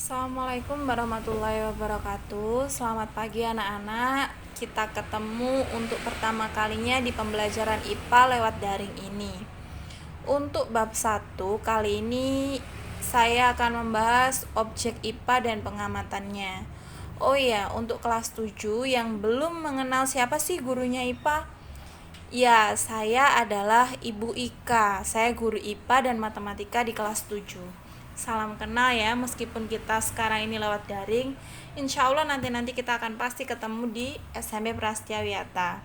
Assalamualaikum warahmatullahi wabarakatuh. Selamat pagi anak-anak. Kita ketemu untuk pertama kalinya di pembelajaran IPA lewat daring ini. Untuk bab 1 kali ini saya akan membahas objek IPA dan pengamatannya. Oh iya, untuk kelas 7 yang belum mengenal siapa sih gurunya IPA? Ya, saya adalah Ibu Ika. Saya guru IPA dan matematika di kelas 7. Salam kenal ya, meskipun kita sekarang ini lewat daring. Insya Allah nanti kita akan pasti ketemu di SMP Prasetya Wiyata.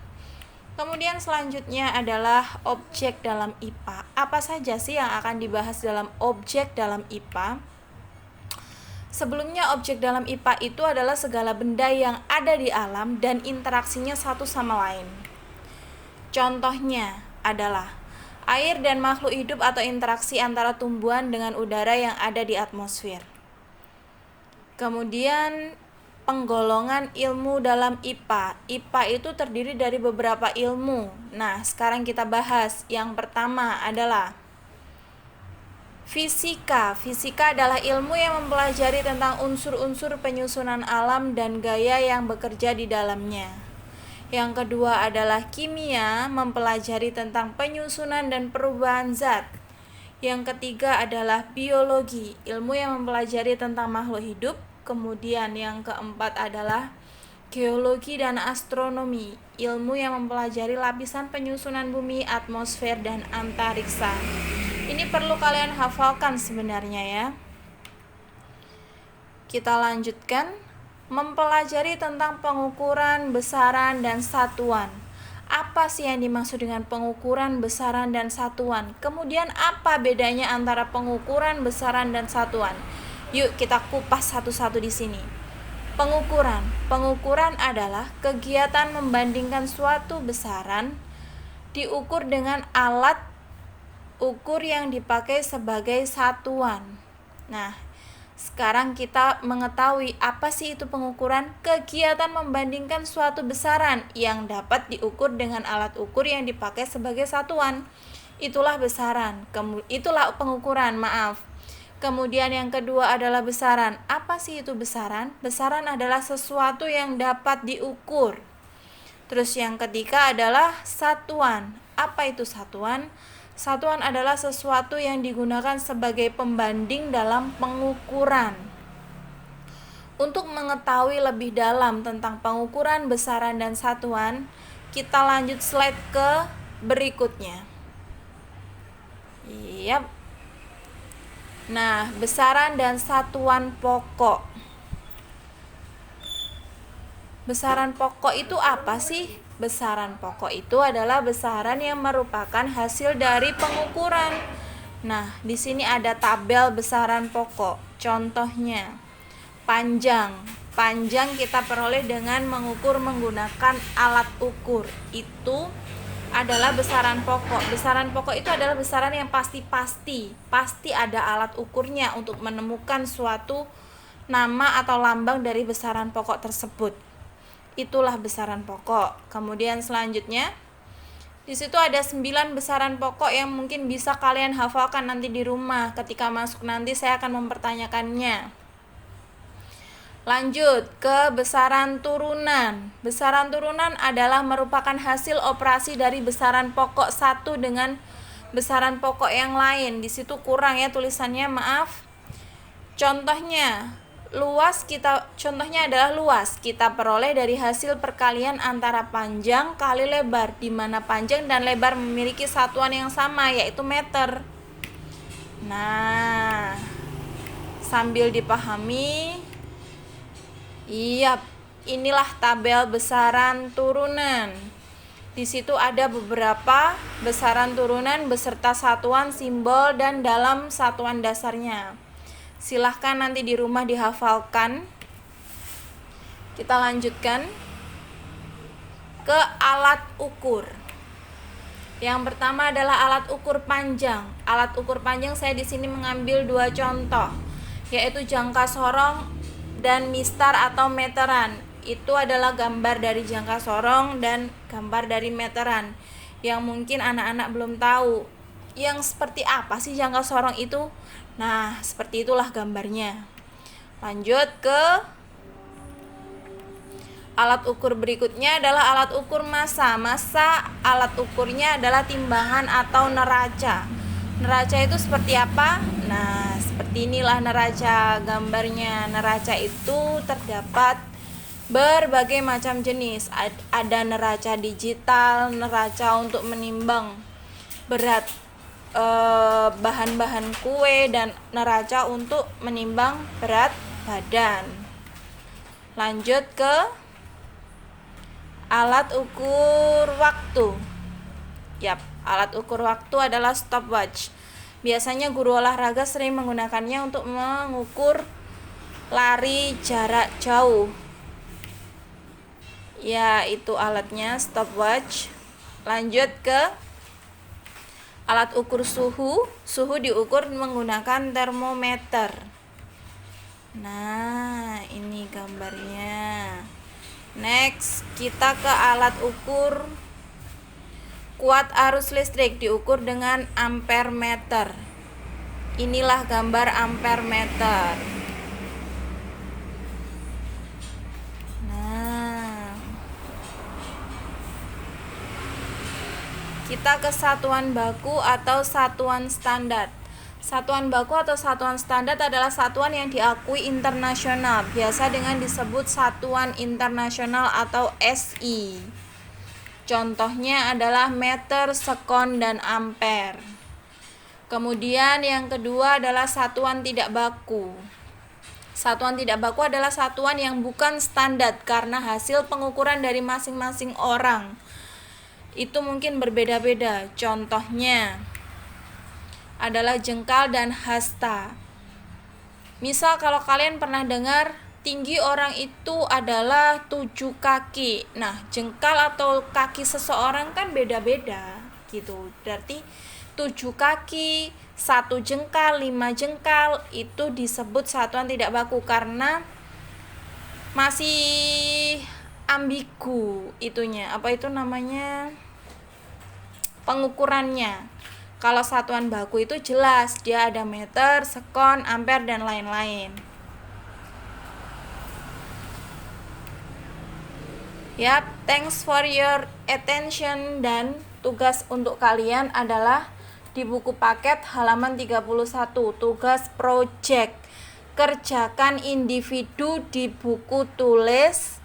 Kemudian selanjutnya adalah objek dalam IPA. Apa saja sih yang akan dibahas dalam objek dalam IPA? Sebelumnya, objek dalam IPA itu adalah segala benda yang ada di alam dan interaksinya satu sama lain. Contohnya adalah air dan makhluk hidup atau interaksi antara tumbuhan dengan udara yang ada di atmosfer. Kemudian penggolongan ilmu dalam IPA. IPA itu terdiri dari beberapa ilmu. Nah, sekarang kita bahas. Yang pertama adalah fisika. Fisika adalah ilmu yang mempelajari tentang unsur-unsur penyusunan alam dan gaya yang bekerja di dalamnya. Yang kedua adalah kimia, mempelajari tentang penyusunan dan perubahan zat. Yang ketiga adalah biologi, ilmu yang mempelajari tentang makhluk hidup. Kemudian yang keempat adalah geologi dan astronomi, ilmu yang mempelajari lapisan penyusunan bumi, atmosfer, dan antariksa. Ini perlu kalian hafalkan sebenarnya ya. Kita lanjutkan. Mempelajari tentang pengukuran, besaran, dan satuan. Apa sih yang dimaksud dengan pengukuran, besaran, dan satuan? Kemudian apa bedanya antara pengukuran, besaran, dan satuan? Yuk kita kupas satu-satu di sini. Pengukuran adalah kegiatan membandingkan suatu besaran diukur dengan alat ukur yang dipakai sebagai satuan. Nah, sekarang kita mengetahui apa sih itu pengukuran. Kegiatan membandingkan suatu besaran yang dapat diukur dengan alat ukur yang dipakai sebagai satuan. Itulah besaran. Itulah pengukuran, maaf. Kemudian yang kedua adalah besaran. Apa sih itu besaran? Besaran adalah sesuatu yang dapat diukur. Terus yang ketiga adalah satuan. Apa itu satuan? Satuan adalah sesuatu yang digunakan sebagai pembanding dalam pengukuran. Untuk mengetahui lebih dalam tentang pengukuran, besaran, dan satuan, kita lanjut slide ke berikutnya. Yap. Nah, besaran dan satuan pokok. Besaran pokok itu apa sih? Besaran pokok itu adalah besaran yang merupakan hasil dari pengukuran. Nah, di sini ada tabel besaran pokok. Contohnya, panjang. Panjang kita peroleh dengan mengukur menggunakan alat ukur. Itu adalah besaran pokok. Besaran pokok itu adalah besaran yang pasti ada alat ukurnya untuk menemukan suatu nama atau lambang dari besaran pokok tersebut. Itulah besaran pokok. Kemudian selanjutnya, di situ ada 9 besaran pokok yang mungkin bisa kalian hafalkan nanti di rumah. Ketika masuk nanti saya akan mempertanyakannya. Lanjut ke besaran turunan. Besaran turunan adalah merupakan hasil operasi dari besaran pokok satu dengan besaran pokok yang lain. Di situ kurang ya tulisannya, maaf. Contohnya adalah luas. Kita peroleh dari hasil perkalian antara panjang kali lebar, di mana panjang dan lebar memiliki satuan yang sama, yaitu meter. Nah, sambil dipahami, inilah tabel besaran turunan. Di situ ada beberapa besaran turunan beserta satuan, simbol, dan dalam satuan dasarnya. Silahkan nanti di rumah dihafalkan. Kita lanjutkan ke alat ukur. Yang pertama adalah alat ukur panjang. Alat ukur panjang saya di sini mengambil 2 contoh, yaitu jangka sorong dan mistar atau meteran. Itu adalah gambar dari jangka sorong dan gambar dari meteran yang mungkin anak-anak belum tahu. Yang seperti apa sih jangka sorong itu? Nah, seperti itulah gambarnya. Lanjut ke alat ukur berikutnya adalah alat ukur massa. Massa alat ukurnya adalah timbangan atau neraca. Neraca itu seperti apa? Nah, seperti inilah neraca gambarnya. Neraca itu terdapat berbagai macam jenis. Ada neraca digital, neraca untuk menimbang berat bahan-bahan kue, dan neraca untuk menimbang berat badan. Lanjut ke alat ukur waktu. Yap, alat ukur waktu adalah stopwatch. Biasanya guru olahraga sering menggunakannya untuk mengukur lari jarak jauh. Ya, itu alatnya, stopwatch. Lanjut ke alat ukur suhu. Suhu diukur menggunakan termometer. Nah, ini gambarnya. Next, kita ke alat ukur kuat arus listrik, diukur dengan ampere meter. Inilah gambar ampere meter. Nah, kita ke satuan baku atau satuan standar. Satuan baku atau satuan standar adalah satuan yang diakui internasional, biasa dengan disebut satuan internasional atau SI. Contohnya adalah meter, sekon, dan ampere. Kemudian yang kedua adalah satuan tidak baku. Satuan tidak baku adalah satuan yang bukan standar karena hasil pengukuran dari masing-masing orang itu mungkin berbeda-beda. Contohnya adalah jengkal dan hasta. Misal kalau kalian pernah dengar tinggi orang itu adalah 7 kaki. Nah, jengkal atau kaki seseorang kan beda-beda gitu. Berarti 7 kaki, 1 jengkal, 5 jengkal itu disebut satuan tidak baku karena masih ambigu itunya. Apa itu namanya? Pengukurannya. Kalau satuan baku itu jelas, dia ada meter, sekon, ampere, dan lain-lain. Yap, thanks for your attention, dan tugas untuk kalian adalah di buku paket halaman 31, tugas project. Kerjakan individu di buku tulis.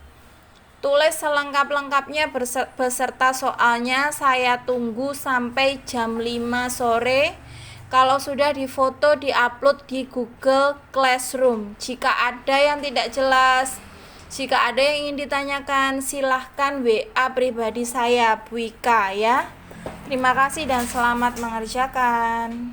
Tulis selengkap-lengkapnya beserta soalnya. Saya tunggu sampai jam 5 sore. Kalau sudah difoto, diupload di Google Classroom. Jika ada yang tidak jelas, jika ada yang ingin ditanyakan, silahkan WA pribadi saya, Bu Ika ya. Terima kasih dan selamat mengerjakan.